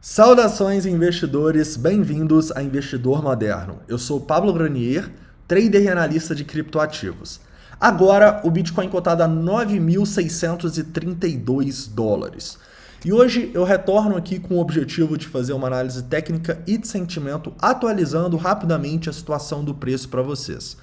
Saudações investidores, bem-vindos a Investidor Moderno. Eu sou Pablo Granier, trader e analista de criptoativos. Agora o Bitcoin cotado a 9.632 dólares. E hoje eu retorno aqui com o objetivo de fazer uma análise técnica e de sentimento, atualizando rapidamente a situação do preço para vocês.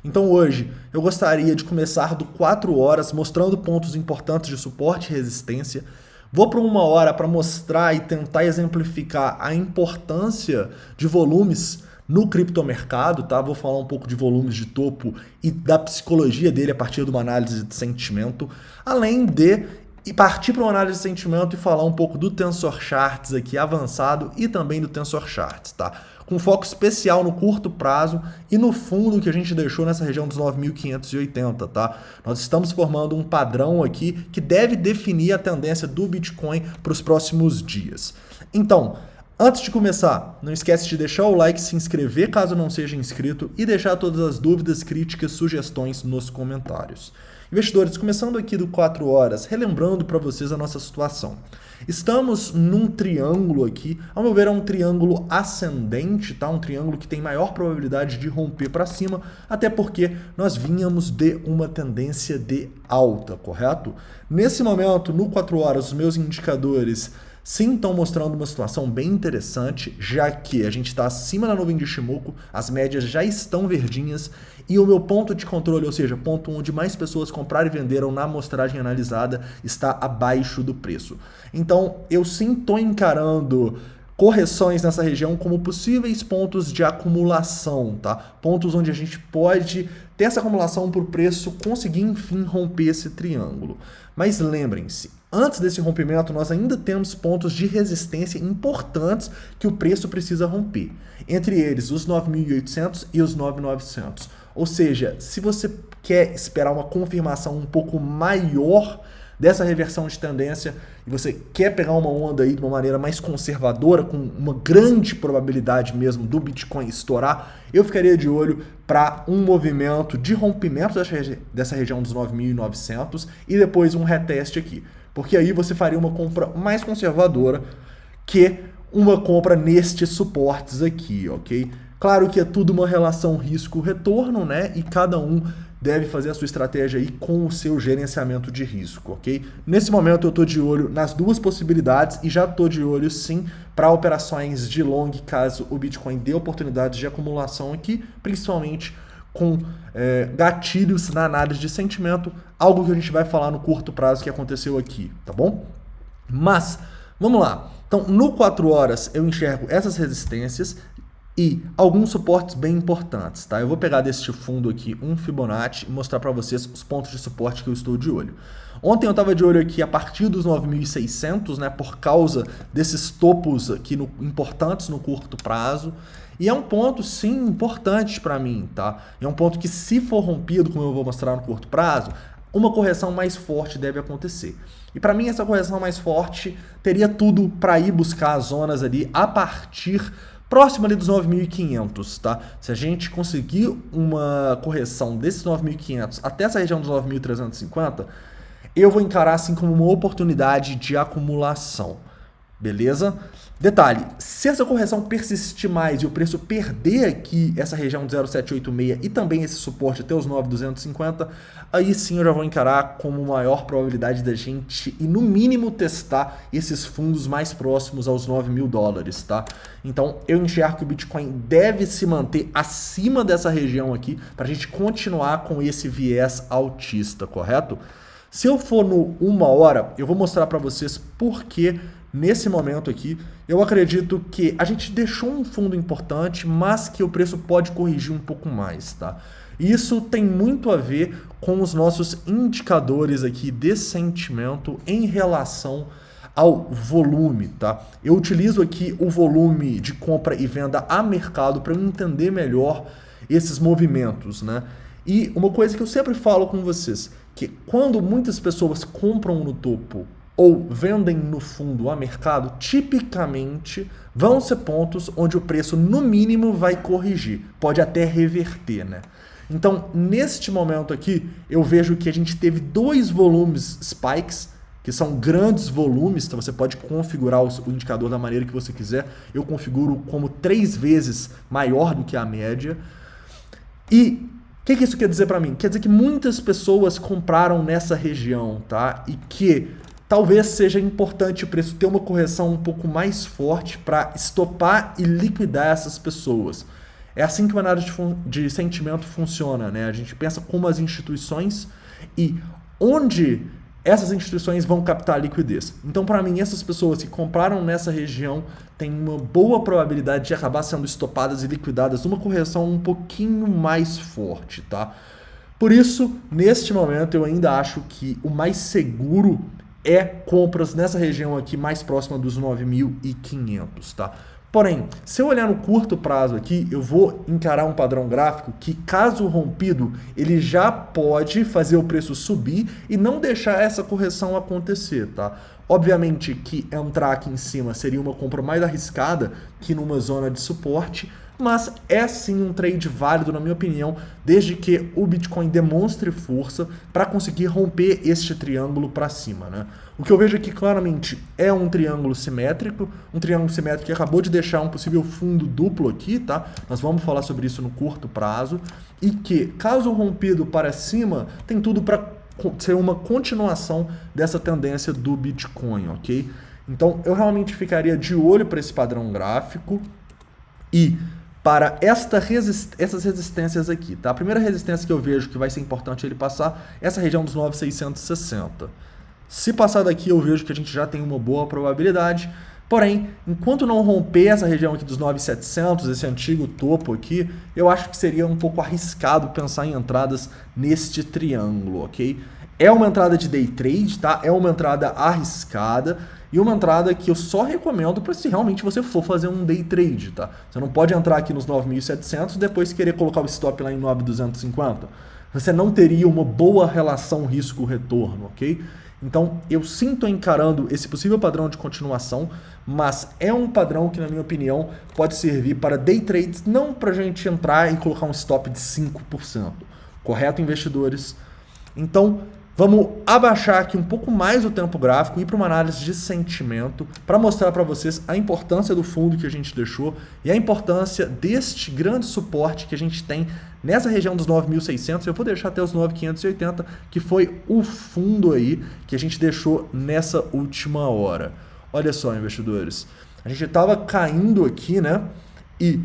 Então hoje eu gostaria de começar do 4 horas mostrando pontos importantes de suporte e resistência. Vou para 1 hora para mostrar e tentar exemplificar a importância de volumes no criptomercado, tá? Vou falar um pouco de volumes de topo e da psicologia dele a partir de uma análise de sentimento, além de partir para uma análise de sentimento e falar um pouco do Tensor Charts aqui avançado e também do Tensor Charts, tá? Com foco especial no curto prazo e no fundo que a gente deixou nessa região dos 9.580, tá? Nós estamos formando um padrão aqui que deve definir a tendência do Bitcoin para os próximos dias. Então, antes de começar, não esquece de deixar o like, se inscrever caso não seja inscrito e deixar todas as dúvidas, críticas, sugestões nos comentários. Investidores, começando aqui do 4 horas, relembrando para vocês a nossa situação. Estamos num triângulo aqui, ao meu ver é um triângulo ascendente, tá? Um triângulo que tem maior probabilidade de romper para cima, até porque nós vínhamos de uma tendência de alta, correto? Nesse momento, no 4 horas, os meus indicadores sim estão mostrando uma situação bem interessante, já que a gente está acima da nuvem de Shimoku, as médias já estão verdinhas e o meu ponto de controle, ou seja, ponto onde mais pessoas compraram e venderam na amostragem analisada, está abaixo do preço. Então, eu sim estou encarando correções nessa região como possíveis pontos de acumulação, tá? Pontos onde a gente pode ter essa acumulação para o preço conseguir, enfim, romper esse triângulo. Mas lembrem-se, antes desse rompimento, nós ainda temos pontos de resistência importantes que o preço precisa romper. Entre eles, os 9.800 e os 9.900. Ou seja, se você quer esperar uma confirmação um pouco maior dessa reversão de tendência e você quer pegar uma onda aí de uma maneira mais conservadora, com uma grande probabilidade mesmo do Bitcoin estourar, eu ficaria de olho para um movimento de rompimento dessa região dos 9.900 e depois um reteste aqui. Porque aí você faria uma compra mais conservadora que uma compra nestes suportes aqui, ok? Claro que é tudo uma relação risco-retorno, né? E cada um deve fazer a sua estratégia aí com o seu gerenciamento de risco, ok? Nesse momento eu estou de olho nas duas possibilidades e já estou de olho sim para operações de long caso o Bitcoin dê oportunidades de acumulação aqui, principalmente com gatilhos na análise de sentimento, algo que a gente vai falar no curto prazo que aconteceu aqui, tá bom? Mas, vamos lá. Então, no 4 horas eu enxergo essas resistências e alguns suportes bem importantes, tá? Eu vou pegar deste fundo aqui um Fibonacci e mostrar para vocês os pontos de suporte que eu estou de olho. Ontem eu estava de olho aqui a partir dos 9.600, né? Por causa desses topos aqui importantes no curto prazo. E é um ponto, sim, importante para mim, tá? É um ponto que, se for rompido, como eu vou mostrar no curto prazo, uma correção mais forte deve acontecer. E para mim, essa correção mais forte teria tudo para ir buscar as zonas ali a partir próximo ali dos 9.500, tá? Se a gente conseguir uma correção desses 9.500 até essa região dos 9.350, eu vou encarar assim como uma oportunidade de acumulação. Beleza? Detalhe, se essa correção persistir mais e o preço perder aqui essa região de 0,786 e também esse suporte até os 9.250, aí sim eu já vou encarar como maior probabilidade da gente e no mínimo testar esses fundos mais próximos aos 9.000 dólares, tá? Então eu enxergo que o Bitcoin deve se manter acima dessa região aqui para a gente continuar com esse viés altista, correto? Se eu for no 1 hora, eu vou mostrar para vocês por que nesse momento aqui, eu acredito que a gente deixou um fundo importante, mas que o preço pode corrigir um pouco mais, tá? Isso tem muito a ver com os nossos indicadores aqui de sentimento em relação ao volume, tá? Eu utilizo aqui o volume de compra e venda a mercado para eu entender melhor esses movimentos, né? E uma coisa que eu sempre falo com vocês, que quando muitas pessoas compram no topo ou vendem no fundo a mercado, tipicamente vão ser pontos onde o preço no mínimo vai corrigir, pode até reverter, né? Então, neste momento aqui, eu vejo que a gente teve dois volumes spikes que são grandes volumes, então você pode configurar o indicador da maneira que você quiser. Eu configuro como 3 vezes maior do que a média. E o que isso quer dizer para mim? Quer dizer que muitas pessoas compraram nessa região, tá? E que talvez seja importante o preço ter uma correção um pouco mais forte para estopar e liquidar essas pessoas. É assim que o análise de sentimento funciona, né? A gente pensa como as instituições e onde essas instituições vão captar liquidez. Então, para mim, essas pessoas que compraram nessa região têm uma boa probabilidade de acabar sendo estopadas e liquidadas numa correção um pouquinho mais forte, tá? Por isso, neste momento, eu ainda acho que o mais seguro é compras nessa região aqui mais próxima dos 9.500, tá? Porém, se eu olhar no curto prazo aqui, eu vou encarar um padrão gráfico que, caso rompido, ele já pode fazer o preço subir e não deixar essa correção acontecer, tá? Obviamente que entrar aqui em cima seria uma compra mais arriscada que numa zona de suporte, mas é sim um trade válido, na minha opinião, desde que o Bitcoin demonstre força para conseguir romper este triângulo para cima, né? O que eu vejo aqui claramente é um triângulo simétrico que acabou de deixar um possível fundo duplo aqui, tá? Nós vamos falar sobre isso no curto prazo, e que, caso rompido para cima, tem tudo para ser uma continuação dessa tendência do Bitcoin, ok? Então, eu realmente ficaria de olho para esse padrão gráfico e para essas resistências aqui, tá? A primeira resistência que eu vejo que vai ser importante ele passar é essa região dos 9.660. Se passar daqui, eu vejo que a gente já tem uma boa probabilidade. Porém, enquanto não romper essa região aqui dos 9.700, esse antigo topo aqui, eu acho que seria um pouco arriscado pensar em entradas neste triângulo, ok? É uma entrada de day trade, tá? É uma entrada arriscada e uma entrada que eu só recomendo para se realmente você for fazer um day trade, tá? Você não pode entrar aqui nos 9.700 e depois querer colocar o stop lá em 9.250. Você não teria uma boa relação risco-retorno, ok? Então, eu sinto encarando esse possível padrão de continuação, mas é um padrão que, na minha opinião, pode servir para day trades, não para a gente entrar e colocar um stop de 5%. Correto, investidores? Então, vamos abaixar aqui um pouco mais o tempo gráfico e ir para uma análise de sentimento para mostrar para vocês a importância do fundo que a gente deixou e a importância deste grande suporte que a gente tem nessa região dos 9.600. Eu vou deixar até os 9.580, que foi o fundo aí que a gente deixou nessa última hora. Olha só, investidores, a gente estava caindo aqui, né? E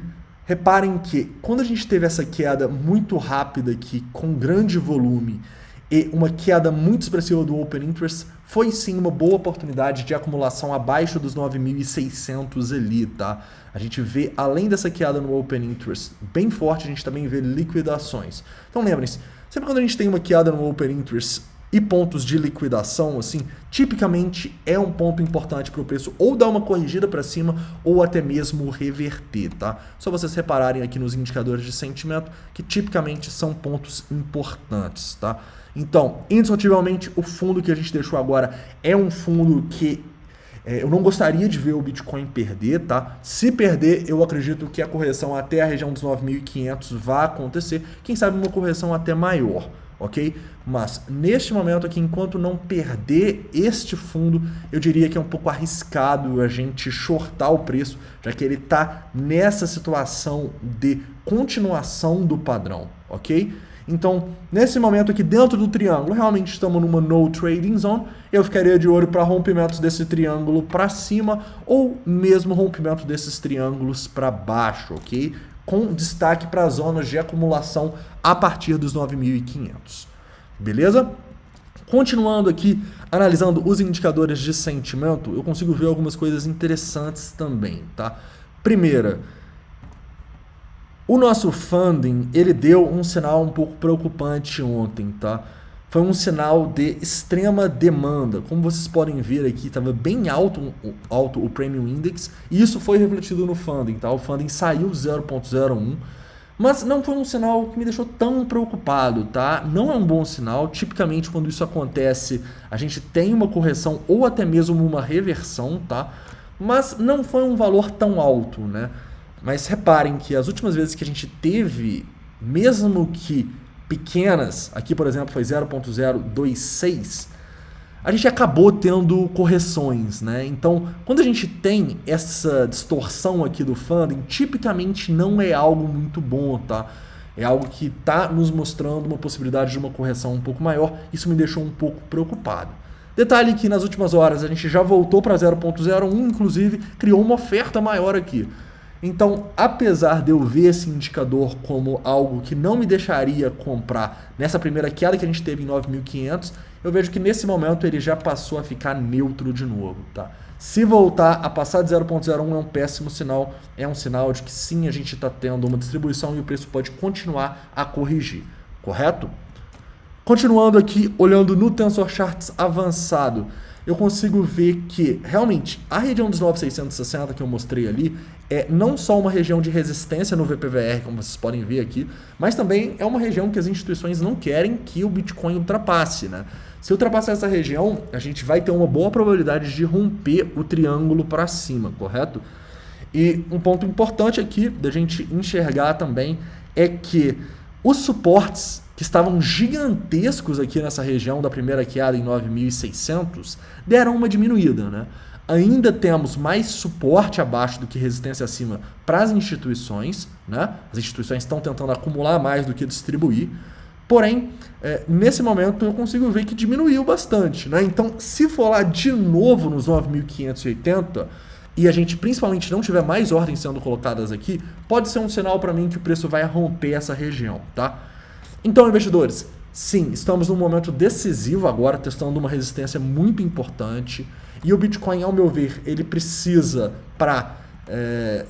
reparem que quando a gente teve essa queda muito rápida aqui, com grande volume, e uma queda muito expressiva do Open Interest, foi sim uma boa oportunidade de acumulação abaixo dos 9.600 ali, tá? A gente vê, além dessa queda no Open Interest bem forte, a gente também vê liquidações. Então lembrem-se, sempre quando a gente tem uma queda no Open Interest e pontos de liquidação, assim, tipicamente é um ponto importante para o preço ou dar uma corrigida para cima ou até mesmo reverter, tá? Só vocês repararem aqui nos indicadores de sentimento que tipicamente são pontos importantes, tá? Então, indiscutivelmente, o fundo que a gente deixou agora é um fundo que eu não gostaria de ver o Bitcoin perder, tá? Se perder, eu acredito que a correção até a região dos 9.500 vai acontecer. Quem sabe uma correção até maior, ok? Mas neste momento aqui, enquanto não perder este fundo, eu diria que é um pouco arriscado a gente shortar o preço, já que ele está nessa situação de continuação do padrão, ok? Então, nesse momento aqui dentro do triângulo, realmente estamos numa no trading zone. Eu ficaria de olho para rompimentos desse triângulo para cima ou mesmo rompimento desses triângulos para baixo, ok? Com destaque para as zonas de acumulação a partir dos 9.500. Beleza? Continuando aqui, analisando os indicadores de sentimento, eu consigo ver algumas coisas interessantes também, tá? Primeira, o nosso funding, ele deu um sinal um pouco preocupante ontem, tá? Foi um sinal de extrema demanda. Como vocês podem ver aqui, estava bem alto o Premium Index, e isso foi refletido no funding, tá? O funding saiu 0,01, mas não foi um sinal que me deixou tão preocupado, tá? Não é um bom sinal. Tipicamente, quando isso acontece, a gente tem uma correção ou até mesmo uma reversão, tá? Mas não foi um valor tão alto, né? Mas reparem que as últimas vezes que a gente teve, mesmo que pequenas, aqui por exemplo foi 0,026, a gente acabou tendo correções, né? Então, quando a gente tem essa distorção aqui do funding, tipicamente não é algo muito bom, tá? É algo que está nos mostrando uma possibilidade de uma correção um pouco maior. Isso me deixou um pouco preocupado. Detalhe que nas últimas horas a gente já voltou para 0.01, inclusive criou uma oferta maior aqui. Então, apesar de eu ver esse indicador como algo que não me deixaria comprar nessa primeira queda que a gente teve em 9.500, eu vejo que nesse momento ele já passou a ficar neutro de novo, tá? Se voltar a passar de 0.01 é um péssimo sinal, é um sinal de que sim, a gente está tendo uma distribuição e o preço pode continuar a corrigir, correto? Continuando aqui, olhando no Tensor Charts avançado, eu consigo ver que, realmente, a região dos 9.660 que eu mostrei ali é não só uma região de resistência no VPVR, como vocês podem ver aqui, mas também é uma região que as instituições não querem que o Bitcoin ultrapasse, né? Se ultrapassar essa região, a gente vai ter uma boa probabilidade de romper o triângulo para cima, correto? E um ponto importante aqui da gente enxergar também é que os suportes que estavam gigantescos aqui nessa região da primeira queda em 9.600 deram uma diminuída, né? Ainda temos mais suporte abaixo do que resistência acima para as instituições, né? As instituições estão tentando acumular mais do que distribuir. Porém, nesse momento eu consigo ver que diminuiu bastante, né? Então, se for lá de novo nos 9.580 e a gente principalmente não tiver mais ordens sendo colocadas aqui, pode ser um sinal para mim que o preço vai romper essa região, tá? Então, investidores, sim, estamos num momento decisivo agora, testando uma resistência muito importante. E o Bitcoin, ao meu ver, ele precisa, para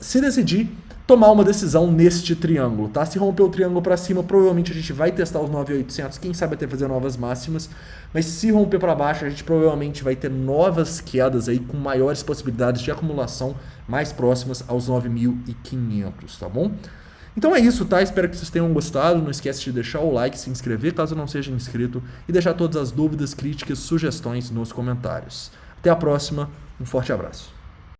se decidir, tomar uma decisão neste triângulo, tá? Se romper o triângulo para cima, provavelmente a gente vai testar os 9.800, quem sabe até fazer novas máximas. Mas se romper para baixo, a gente provavelmente vai ter novas quedas aí com maiores possibilidades de acumulação mais próximas aos 9.500, tá bom? Então é isso, tá? Espero que vocês tenham gostado. Não esquece de deixar o like, se inscrever caso não seja inscrito e deixar todas as dúvidas, críticas, sugestões nos comentários. Até a próxima, um forte abraço.